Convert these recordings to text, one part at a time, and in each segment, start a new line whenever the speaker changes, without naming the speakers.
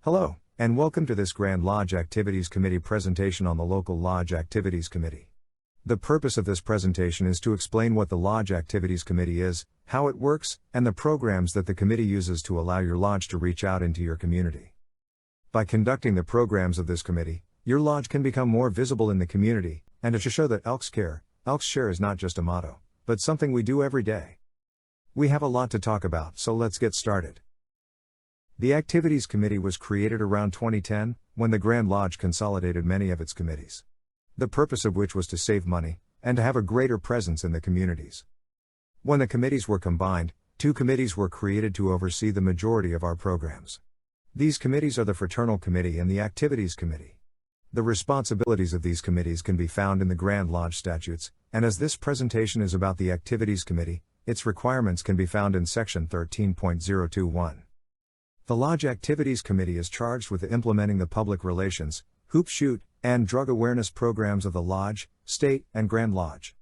Hello, and welcome to this Grand Lodge Activities Committee presentation on the Local Lodge Activities Committee. The purpose of this presentation is to explain what the Lodge Activities Committee is, how it works, and the programs that the committee uses to allow your lodge to reach out into your community. By conducting the programs of this committee, your lodge can become more visible in the community, and to show that Elks care, Elks share is not just a motto, but something we do every day. We have a lot to talk about, so let's get started. The Activities Committee was created around 2010, when the Grand Lodge consolidated many of its committees. The purpose of which was to save money, and to have a greater presence in the communities. When the committees were combined, two committees were created to oversee the majority of our programs. These committees are the Fraternal Committee and the Activities Committee. The responsibilities of these committees can be found in the Grand Lodge statutes, and as this presentation is about the Activities Committee, its requirements can be found in Section 13.021. The Lodge Activities Committee is charged with implementing the public relations, hoop shoot, and drug awareness programs of the Lodge, State, and Grand Lodge.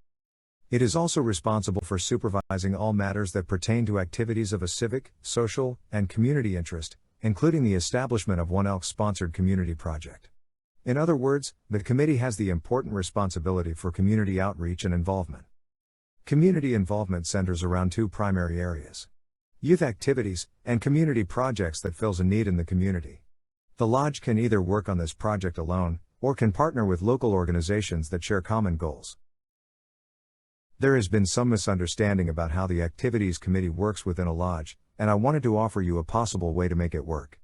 It is also responsible for supervising all matters that pertain to activities of a civic, social, and community interest, including the establishment of one Elks-sponsored community project. In other words, the committee has the important responsibility for community outreach and involvement. Community involvement centers around two primary areas: youth activities, and community projects that fills a need in the community. The Lodge can either work on this project alone, or can partner with local organizations that share common goals. There has been some misunderstanding about how the Activities Committee works within a lodge, and I wanted to offer you a possible way to make it work.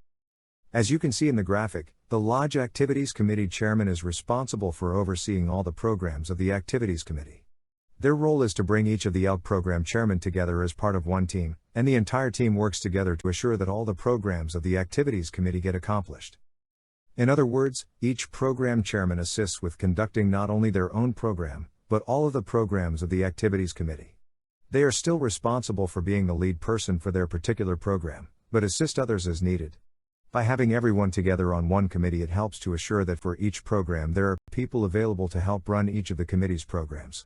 As you can see in the graphic, the Lodge Activities Committee Chairman is responsible for overseeing all the programs of the Activities Committee. Their role is to bring each of the ELK program chairmen together as part of one team, and the entire team works together to assure that all the programs of the Activities Committee get accomplished. In other words, each program chairman assists with conducting not only their own program, but all of the programs of the Activities Committee. They are still responsible for being the lead person for their particular program, but assist others as needed. By having everyone together on one committee, it helps to assure that for each program there are people available to help run each of the committee's programs.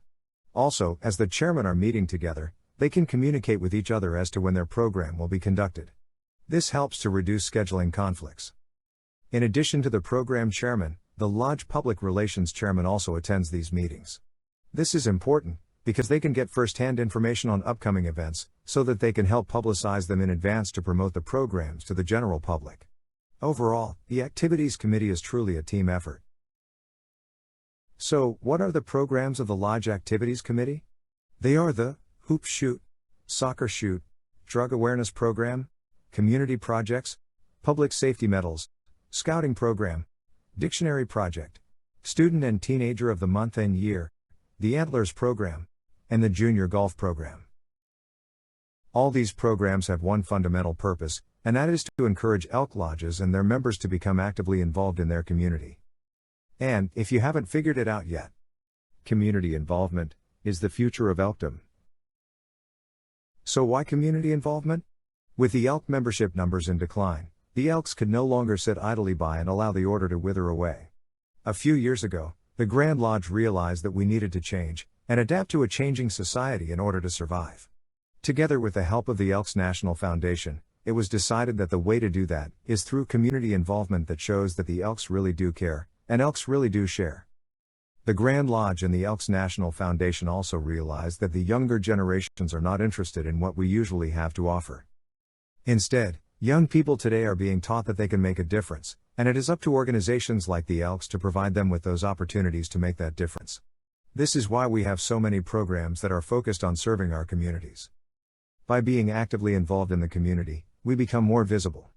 Also, as the chairmen are meeting together, they can communicate with each other as to when their program will be conducted. This helps to reduce scheduling conflicts. In addition to the program chairman, the Lodge Public Relations chairman also attends these meetings. This is important, because they can get first-hand information on upcoming events, so that they can help publicize them in advance to promote the programs to the general public. Overall, the Activities Committee is truly a team effort. So, what are the programs of the Lodge Activities Committee? They are the Hoop Shoot, Soccer Shoot, Drug Awareness Program, Community Projects, Public Safety Medals, Scouting Program, Dictionary Project, Student and Teenager of the Month and Year, the Antlers Program, and the Junior Golf Program. All these programs have one fundamental purpose, and that is to encourage elk lodges and their members to become actively involved in their community. And, if you haven't figured it out yet, community involvement is the future of elkdom. So why community involvement? With the elk membership numbers in decline, the Elks could no longer sit idly by and allow the order to wither away. A few years ago, the Grand Lodge realized that we needed to change, and adapt to a changing society in order to survive. Together with the help of the Elks National Foundation, it was decided that the way to do that is through community involvement that shows that the Elks really do care, and Elks really do share. The Grand Lodge and the Elks National Foundation also realized that the younger generations are not interested in what we usually have to offer. Instead, young people today are being taught that they can make a difference, and it is up to organizations like the Elks to provide them with those opportunities to make that difference. This is why we have so many programs that are focused on serving our communities. By being actively involved in the community, we become more visible.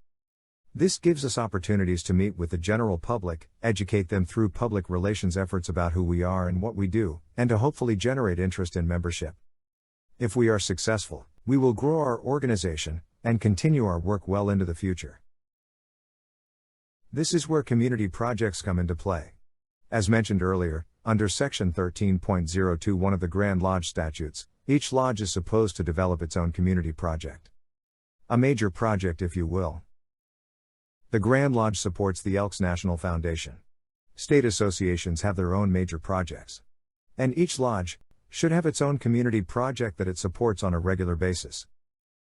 This gives us opportunities to meet with the general public, educate them through public relations efforts about who we are and what we do, and to hopefully generate interest in membership. If we are successful, we will grow our organization, and continue our work well into the future. This is where community projects come into play. As mentioned earlier, under Section 13.021 of the Grand Lodge statutes, each lodge is supposed to develop its own community project. A major project, if you will. The Grand Lodge supports the Elks National Foundation. State associations have their own major projects. And each lodge should have its own community project that it supports on a regular basis.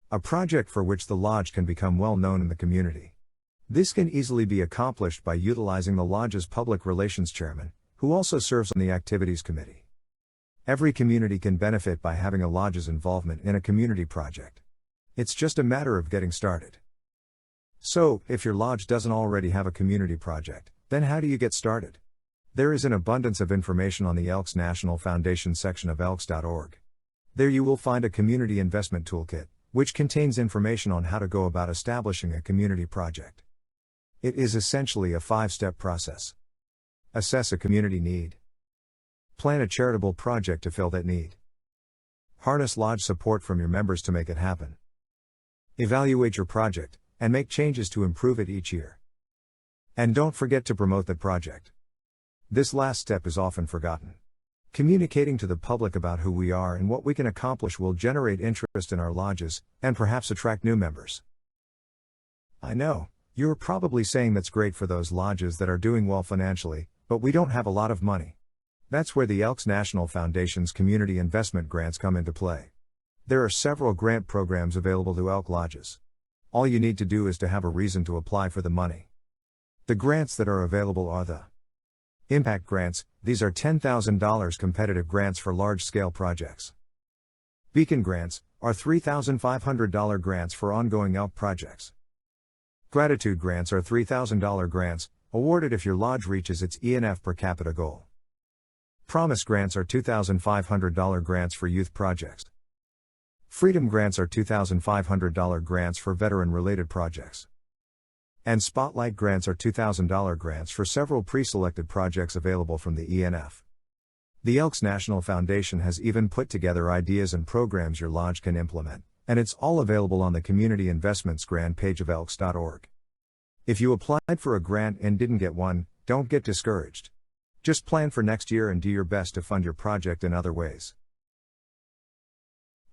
A project for which the lodge can become well known in the community. This can easily be accomplished by utilizing the Lodge's public relations chairman, who also serves on the activities committee. Every community can benefit by having a Lodge's involvement in a community project. It's just a matter of getting started. So, if your Lodge doesn't already have a community project, then how do you get started? There is an abundance of information on the Elks National Foundation section of elks.org. There you will find a community investment toolkit, which contains information on how to go about establishing a community project. It is essentially a 5-step process. Assess a community need. Plan a charitable project to fill that need. Harness Lodge support from your members to make it happen. Evaluate your project, and make changes to improve it each year. And don't forget to promote that project. This last step is often forgotten. Communicating to the public about who we are and what we can accomplish will generate interest in our lodges, and perhaps attract new members. I know, you're probably saying that's great for those lodges that are doing well financially, but we don't have a lot of money. That's where the Elks National Foundation's community investment grants come into play. There are several grant programs available to Elk Lodges. All you need to do is to have a reason to apply for the money. The grants that are available are the Impact Grants. These are $10,000 competitive grants for large-scale projects. Beacon Grants are $3,500 grants for ongoing elk projects. Gratitude Grants are $3,000 grants, awarded if your lodge reaches its ENF per capita goal. Promise Grants are $2,500 grants for youth projects. Freedom Grants are $2,500 grants for veteran-related projects. And Spotlight Grants are $2,000 grants for several pre-selected projects available from the ENF. The Elks National Foundation has even put together ideas and programs your lodge can implement, and it's all available on the Community Investments Grant page of elks.org. If you applied for a grant and didn't get one, don't get discouraged. Just plan for next year and do your best to fund your project in other ways.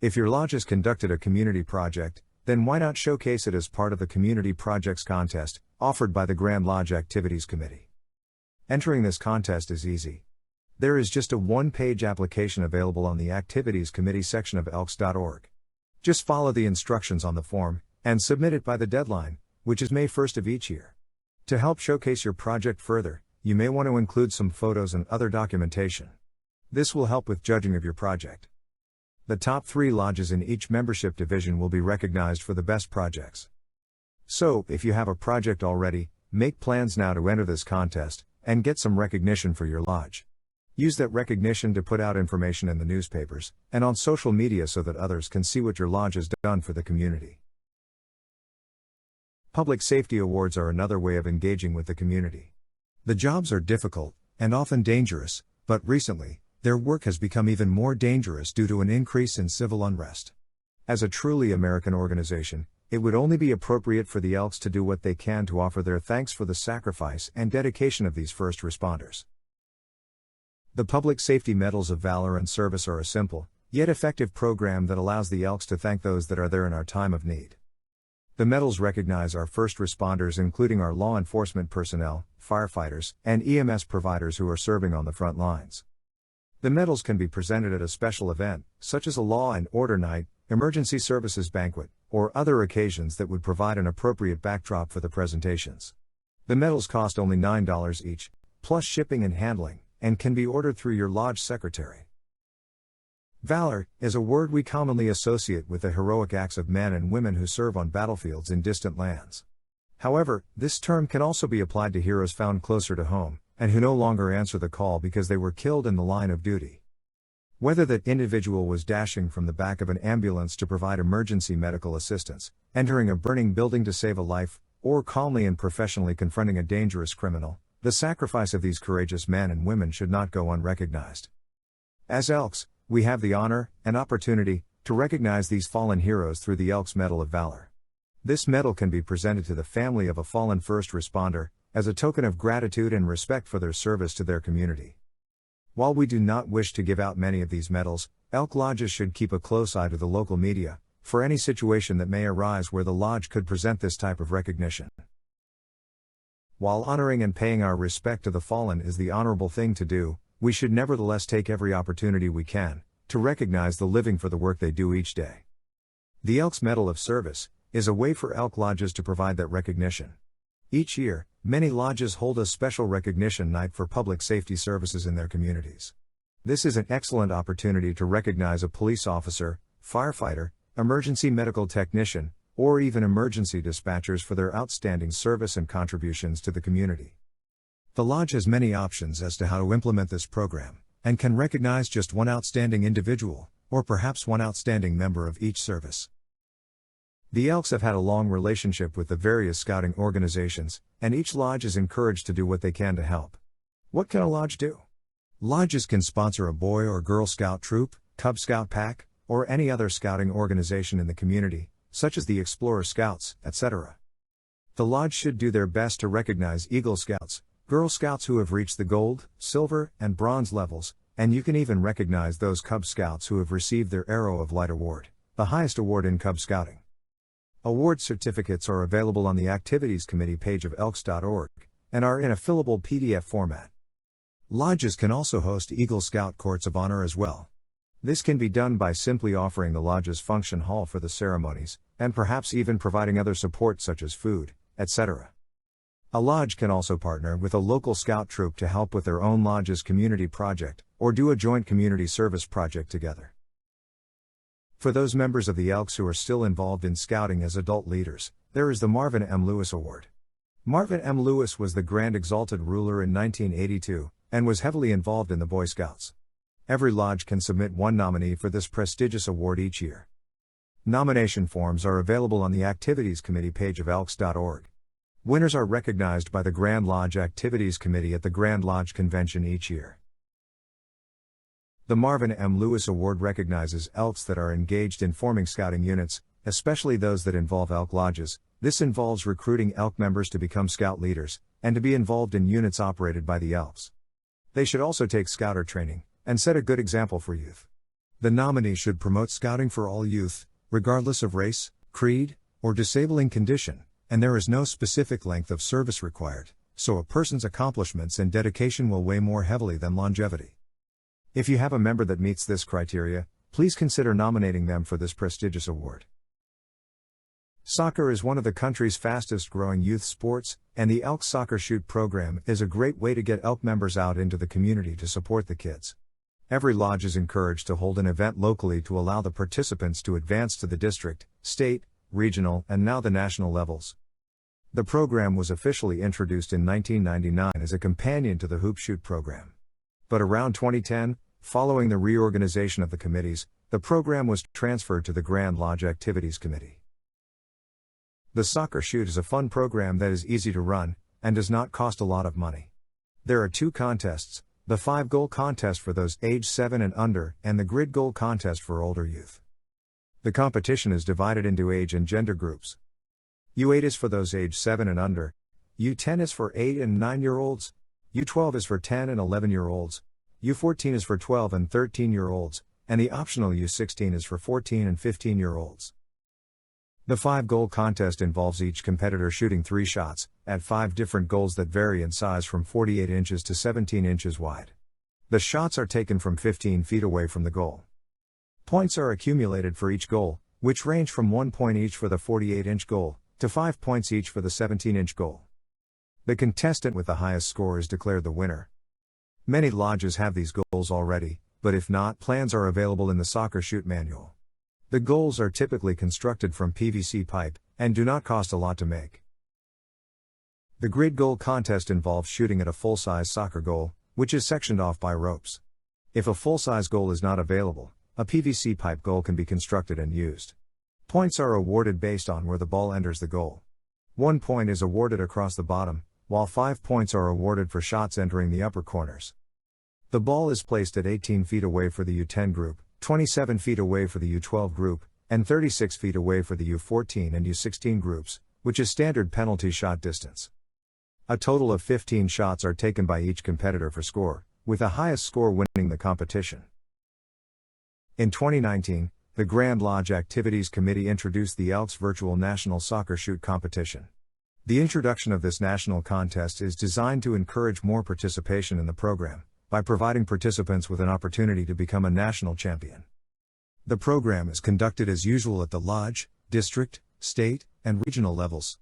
If your lodge has conducted a community project, then why not showcase it as part of the Community Projects Contest, offered by the Grand Lodge Activities Committee? Entering this contest is easy. There is just a one-page application available on the Activities Committee section of elks.org. Just follow the instructions on the form, and submit it by the deadline, which is May 1st of each year. To help showcase your project further, you may want to include some photos and other documentation. This will help with judging of your project. The top 3 lodges in each membership division will be recognized for the best projects. So, if you have a project already, make plans now to enter this contest, and get some recognition for your lodge. Use that recognition to put out information in the newspapers, and on social media so that others can see what your lodge has done for the community. Public safety awards are another way of engaging with the community. The jobs are difficult, and often dangerous, but recently, their work has become even more dangerous due to an increase in civil unrest. As a truly American organization, it would only be appropriate for the Elks to do what they can to offer their thanks for the sacrifice and dedication of these first responders. The Public Safety Medals of Valor and Service are a simple, yet effective program that allows the Elks to thank those that are there in our time of need. The medals recognize our first responders, including our law enforcement personnel, firefighters, and EMS providers who are serving on the front lines. The medals can be presented at a special event, such as a Law and Order Night, Emergency Services Banquet, or other occasions that would provide an appropriate backdrop for the presentations. The medals cost only $9 each, plus shipping and handling, and can be ordered through your lodge secretary. Valor is a word we commonly associate with the heroic acts of men and women who serve on battlefields in distant lands. However, this term can also be applied to heroes found closer to home, and who no longer answer the call because they were killed in the line of duty. Whether that individual was dashing from the back of an ambulance to provide emergency medical assistance, entering a burning building to save a life, or calmly and professionally confronting a dangerous criminal, the sacrifice of these courageous men and women should not go unrecognized. As Elks, we have the honor and opportunity to recognize these fallen heroes through the Elks Medal of Valor. This medal can be presented to the family of a fallen first responder, as a token of gratitude and respect for their service to their community. While we do not wish to give out many of these medals, Elk Lodges should keep a close eye to the local media, for any situation that may arise where the lodge could present this type of recognition. While honoring and paying our respect to the fallen is the honorable thing to do, we should nevertheless take every opportunity we can to recognize the living for the work they do each day. The Elks Medal of Service is a way for Elk Lodges to provide that recognition. Each year, many lodges hold a special recognition night for public safety services in their communities. This is an excellent opportunity to recognize a police officer, firefighter, emergency medical technician, or even emergency dispatchers for their outstanding service and contributions to the community. The Lodge has many options as to how to implement this program, and can recognize just one outstanding individual, or perhaps one outstanding member of each service. The Elks have had a long relationship with the various scouting organizations, and each lodge is encouraged to do what they can to help. What can a lodge do? Lodges can sponsor a Boy or Girl Scout troop, Cub Scout pack, or any other scouting organization in the community, such as the Explorer Scouts, etc. The lodge should do their best to recognize Eagle Scouts, Girl Scouts who have reached the gold, silver, and bronze levels, and you can even recognize those Cub Scouts who have received their Arrow of Light Award, the highest award in Cub Scouting. Award certificates are available on the Activities Committee page of elks.org, and are in a fillable PDF format. Lodges can also host Eagle Scout Courts of Honor as well. This can be done by simply offering the lodge's function hall for the ceremonies, and perhaps even providing other support such as food, etc. A lodge can also partner with a local scout troop to help with their own lodge's community project, or do a joint community service project together. For those members of the Elks who are still involved in scouting as adult leaders, there is the Marvin M. Lewis Award. Marvin M. Lewis was the Grand Exalted Ruler in 1982, and was heavily involved in the Boy Scouts. Every lodge can submit one nominee for this prestigious award each year. Nomination forms are available on the Activities Committee page of elks.org. Winners are recognized by the Grand Lodge Activities Committee at the Grand Lodge Convention each year. The Marvin M. Lewis Award recognizes Elks that are engaged in forming scouting units, especially those that involve Elk lodges. This involves recruiting Elk members to become scout leaders, and to be involved in units operated by the Elks. They should also take scouter training, and set a good example for youth. The nominee should promote scouting for all youth, regardless of race, creed, or disabling condition, and there is no specific length of service required, so a person's accomplishments and dedication will weigh more heavily than longevity. If you have a member that meets this criteria, please consider nominating them for this prestigious award. Soccer is one of the country's fastest growing youth sports, and the Elks Soccer Shoot program is a great way to get Elk members out into the community to support the kids. Every lodge is encouraged to hold an event locally to allow the participants to advance to the district, state, regional, and now the national levels. The program was officially introduced in 1999 as a companion to the Hoop Shoot program. But around 2010, following the reorganization of the committees, the program was transferred to the Grand Lodge Activities Committee. The Soccer Shoot is a fun program that is easy to run, and does not cost a lot of money. There are two contests, the 5-goal contest for those aged 7 and under, and the grid goal contest for older youth. The competition is divided into age and gender groups. U8 is for those aged 7 and under, U10 is for 8 and 9-year-olds, U12 is for 10 and 11-year-olds, U14 is for 12 and 13-year-olds, and the optional U16 is for 14 and 15-year-olds. The 5-goal contest involves each competitor shooting 3 shots, at 5 different goals that vary in size from 48 inches to 17 inches wide. The shots are taken from 15 feet away from the goal. Points are accumulated for each goal, which range from 1 point each for the 48-inch goal, to 5 points each for the 17-inch goal. The contestant with the highest score is declared the winner. Many lodges have these goals already, but if not, plans are available in the Soccer Shoot manual. The goals are typically constructed from PVC pipe, and do not cost a lot to make. The grid goal contest involves shooting at a full-size soccer goal, which is sectioned off by ropes. If a full-size goal is not available, a PVC pipe goal can be constructed and used. Points are awarded based on where the ball enters the goal. 1 point is awarded across the bottom, while 5 points are awarded for shots entering the upper corners. The ball is placed at 18 feet away for the U10 group, 27 feet away for the U12 group, and 36 feet away for the U14 and U16 groups, which is standard penalty shot distance. A total of 15 shots are taken by each competitor for score, with the highest score winning the competition. In 2019, the Grand Lodge Activities Committee introduced the Elks Virtual National Soccer Shoot Competition. The introduction of this national contest is designed to encourage more participation in the program, by providing participants with an opportunity to become a national champion. The program is conducted as usual at the lodge, district, state, and regional levels.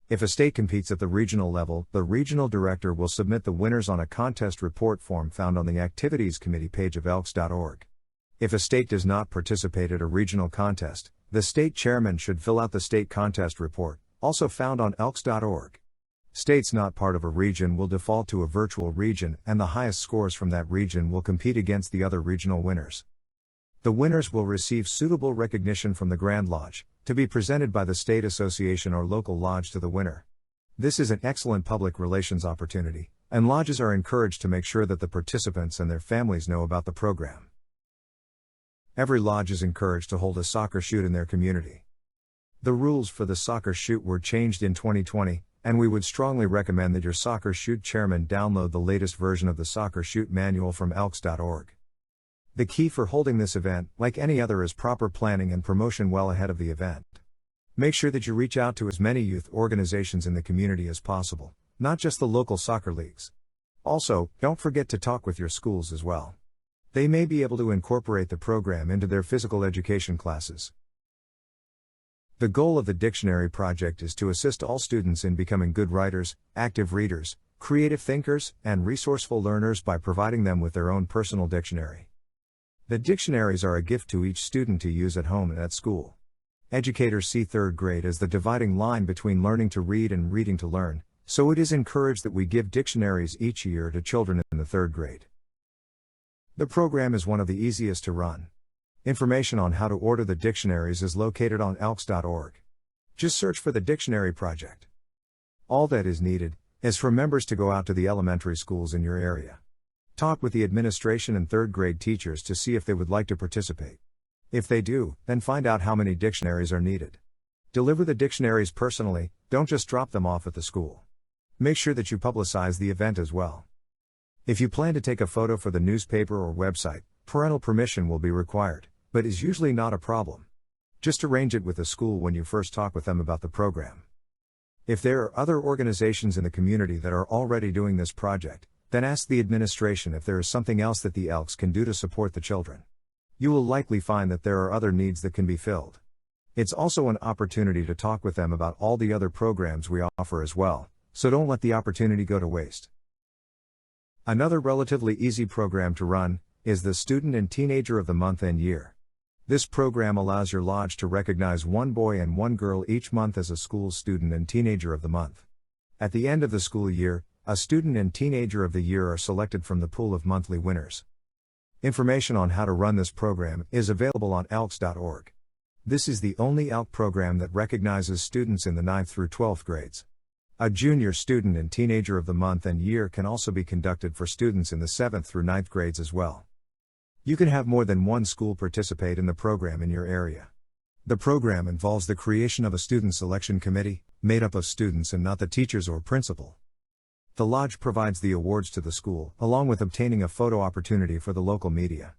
If a state competes at the regional level, the regional director will submit the winners on a contest report form found on the Activities Committee page of elks.org. If a state does not participate at a regional contest, the state chairman should fill out the state contest report, also found on elks.org. States not part of a region will default to a virtual region, and the highest scores from that region will compete against the other regional winners. The winners will receive suitable recognition from the Grand Lodge, to be presented by the state association or local lodge to the winner. This is an excellent public relations opportunity, and lodges are encouraged to make sure that the participants and their families know about the program. Every lodge is encouraged to hold a soccer shoot in their community. The rules for the soccer shoot were changed in 2020, and we would strongly recommend that your soccer shoot chairman download the latest version of the soccer shoot manual from elks.org. The key for holding this event, like any other, is proper planning and promotion well ahead of the event. Make sure that you reach out to as many youth organizations in the community as possible, not just the local soccer leagues. Also, don't forget to talk with your schools as well. They may be able to incorporate the program into their physical education classes. The goal of the dictionary project is to assist all students in becoming good writers, active readers, creative thinkers, and resourceful learners by providing them with their own personal dictionary. The dictionaries are a gift to each student to use at home and at school. Educators see third grade as the dividing line between learning to read and reading to learn, so it is encouraged that we give dictionaries each year to children in the third grade. The program is one of the easiest to run. Information on how to order the dictionaries is located on elks.org. Just search for the Dictionary Project. All that is needed is for members to go out to the elementary schools in your area. Talk with the administration and third grade teachers to see if they would like to participate. If they do, then find out how many dictionaries are needed. Deliver the dictionaries personally, don't just drop them off at the school. Make sure that you publicize the event as well. If you plan to take a photo for the newspaper or website, parental permission will be required, but is usually not a problem. Just arrange it with the school when you first talk with them about the program. If there are other organizations in the community that are already doing this project, then ask the administration if there is something else that the Elks can do to support the children. You will likely find that there are other needs that can be filled. It's also an opportunity to talk with them about all the other programs we offer as well, so don't let the opportunity go to waste. Another relatively easy program to run is the Student and Teenager of the Month and Year. This program allows your lodge to recognize one boy and one girl each month as a school Student and Teenager of the Month. At the end of the school year, a Student and Teenager of the Year are selected from the pool of monthly winners. Information on how to run this program is available on elks.org. This is the only ELK program that recognizes students in the 9th through 12th grades. A Junior Student and Teenager of the Month and Year can also be conducted for students in the 7th through 9th grades as well. You can have more than one school participate in the program in your area. The program involves the creation of a student selection committee, made up of students and not the teachers or principal. The lodge provides the awards to the school, along with obtaining a photo opportunity for the local media.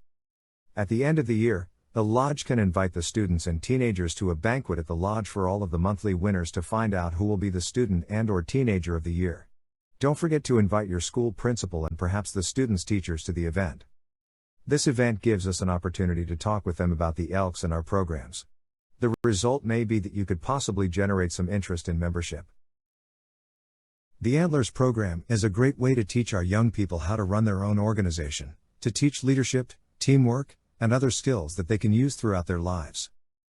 At the end of the year, the lodge can invite the students and teenagers to a banquet at the lodge for all of the monthly winners to find out who will be the Student and/or Teenager of the Year. Don't forget to invite your school principal and perhaps the students' teachers to the event. This event gives us an opportunity to talk with them about the Elks and our programs. The result may be that you could possibly generate some interest in membership. The Antlers program is a great way to teach our young people how to run their own organization, to teach leadership, teamwork, and other skills that they can use throughout their lives.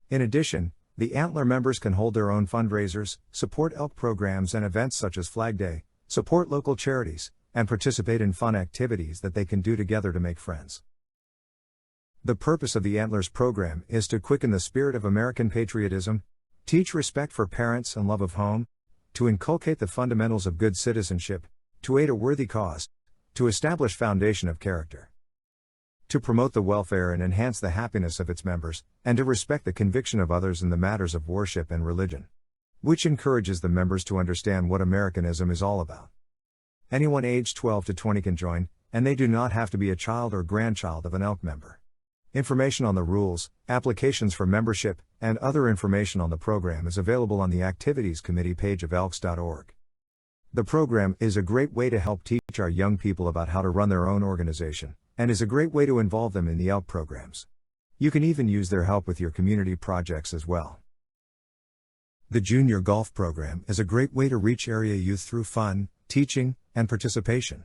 In addition, the Antler members can hold their own fundraisers, support ELK programs and events such as Flag Day, support local charities, and participate in fun activities that they can do together to make friends. The purpose of the Antlers program is to quicken the spirit of American patriotism, teach respect for parents and love of home, to inculcate the fundamentals of good citizenship, to aid a worthy cause, to establish foundation of character, to promote the welfare and enhance the happiness of its members, and to respect the conviction of others in the matters of worship and religion, which encourages the members to understand what Americanism is all about. Anyone aged 12 to 20 can join, and they do not have to be a child or grandchild of an ELK member. Information on the rules, applications for membership, and other information on the program is available on the Activities Committee page of elks.org. The program is a great way to help teach our young people about how to run their own organization, and is a great way to involve them in the ELK programs. You can even use their help with your community projects as well. The Junior Golf Program is a great way to reach area youth through fun, teaching, and participation.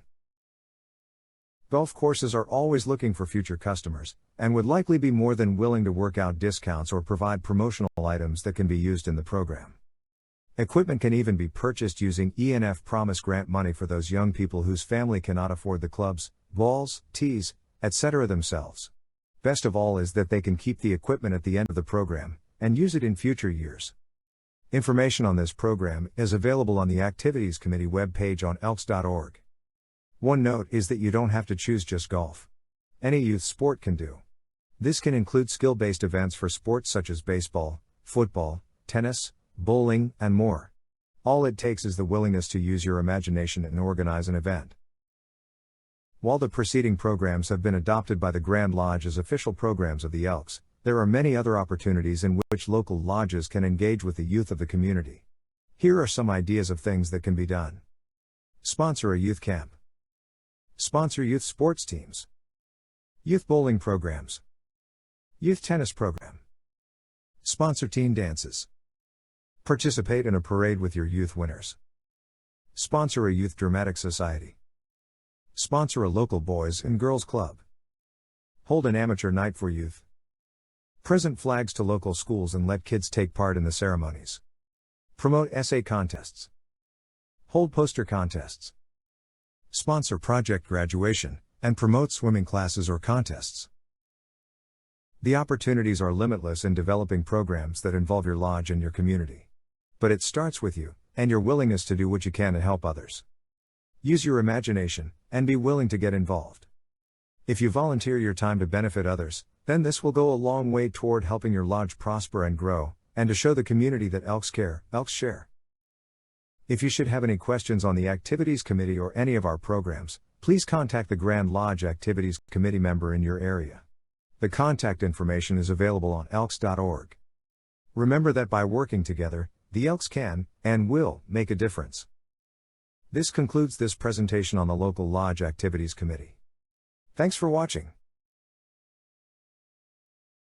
Golf courses are always looking for future customers, and would likely be more than willing to work out discounts or provide promotional items that can be used in the program. Equipment can even be purchased using ENF Promise Grant money for those young people whose family cannot afford the clubs, balls, tees, etc. themselves. Best of all is that they can keep the equipment at the end of the program, and use it in future years. Information on this program is available on the Activities Committee webpage on elks.org. One note is that you don't have to choose just golf. Any youth sport can do. This can include skill-based events for sports such as baseball, football, tennis, bowling, and more. All it takes is the willingness to use your imagination and organize an event. While the preceding programs have been adopted by the Grand Lodge as official programs of the Elks, there are many other opportunities in which local lodges can engage with the youth of the community. Here are some ideas of things that can be done. Sponsor a youth camp. Sponsor youth sports teams. Youth bowling programs. Youth tennis program. Sponsor teen dances. Participate in a parade with your youth winners. Sponsor a youth dramatic society. Sponsor a local boys and girls club. Hold an amateur night for youth. Present flags to local schools and let kids take part in the ceremonies. Promote essay contests. Hold poster contests. Sponsor project graduation, and promote swimming classes or contests. The opportunities are limitless in developing programs that involve your lodge and your community. But it starts with you, and your willingness to do what you can to help others. Use your imagination, and be willing to get involved. If you volunteer your time to benefit others, then this will go a long way toward helping your lodge prosper and grow, and to show the community that Elks care, Elks share. If you should have any questions on the Activities Committee or any of our programs, please contact the Grand Lodge Activities Committee member in your area. The contact information is available on elks.org. Remember that by working together, the Elks can, and will, make a difference. This concludes this presentation on the Local Lodge Activities Committee. Thanks for watching.